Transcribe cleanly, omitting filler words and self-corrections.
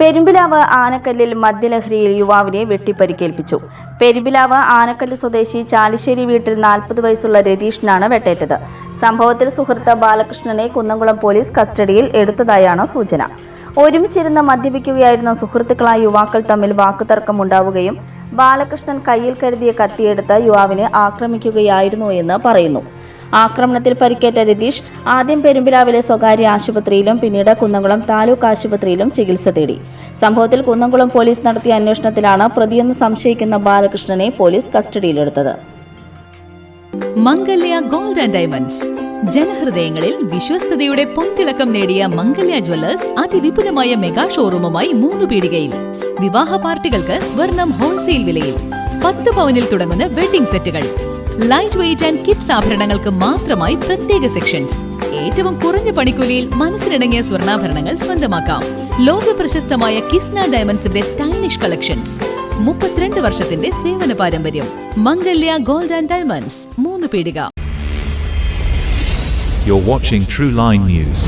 പെരുമ്പിലാവ് ആനക്കല്ലിൽ മദ്യലഹരിയിൽ യുവാവിനെ വെട്ടിപ്പരിക്കേൽപ്പിച്ചു. പെരുമ്പിലാവ് ആനക്കല്ല് സ്വദേശി ചാലിശ്ശേരി വീട്ടിൽ 40 വയസ്സുള്ള രതീഷിനാണ് വെട്ടേറ്റത്. സംഭവത്തിൽ സുഹൃത്ത് ബാലകൃഷ്ണനെ കുന്നംകുളം പോലീസ് കസ്റ്റഡിയിൽ എടുത്തതായാണ് സൂചന. ഒരുമിച്ചിരുന്ന് മദ്യപിക്കുകയായിരുന്ന സുഹൃത്തുക്കളായ യുവാക്കൾ തമ്മിൽ വാക്കുതർക്കമുണ്ടാവുകയും ബാലകൃഷ്ണൻ കയ്യിൽ കരുതിയ കത്തിയെടുത്ത് യുവാവിനെ ആക്രമിക്കുകയായിരുന്നു എന്ന് പറയുന്നു. ആക്രമണത്തിൽ പരിക്കേറ്റ രതീഷ് ആദ്യം പെരുമ്പിലാവിലെ സ്വകാര്യ ആശുപത്രിയിലും പിന്നീട് കുന്നംകുളം താലൂക്ക് ആശുപത്രിയിലും ചികിത്സ തേടി. സംഭവത്തിൽ കുന്നംകുളം പോലീസ് നടത്തിയ അന്വേഷണത്തിലാണ് പ്രതിയെന്ന് സംശയിക്കുന്ന ബാലകൃഷ്ണനെ പോലീസ് കസ്റ്റഡിയിലെടുത്തത്. മംഗല്യ ഗോൾഡ് ആൻഡ് ഡയമണ്ട്സ് ജനഹൃദയങ്ങളിൽ വിശ്വസ്തയുടെ പൊൻതിളക്കം നേടിയ മംഗല്യ ജ്വല്ലേഴ്സ് അതിവിപുലമായ മെഗാ ഷോറൂമുമായി 3 പീടികയിൽ. വിവാഹ പാർട്ടികൾക്ക് സ്വർണം ഹോൾസെയിൽ വിലയിൽ 10 പവനിൽ തുടങ്ങുന്ന വെഡിംഗ് സെറ്റുകൾ, ലൈറ്റ് വെയ്റ്റ് ആൻഡ് കിഡ്സ് ആഭരണങ്ങൾക്ക് മാത്രമായി പ്രത്യേക സെക്ഷൻസ്. ഏറ്റവും കുറഞ്ഞ പണിക്കൂലിയിൽ മനസ്സിനിണങ്ങിയ സ്വർണ്ണാഭരണങ്ങൾ സ്വന്തമാക്കാം. ലോക പ്രശസ്തമായ കിസ്ന ഡയമണ്ട്സിന്റെ സ്റ്റൈലിഷ് കളക്ഷൻസ്. 32 വർഷത്തിന്റെ സേവന പാരമ്പര്യം. മംഗല്യ ഗോൾഡ് ആൻഡ് ഡയമണ്ട്സ്, 3 പീടിക. You're watching True Line News.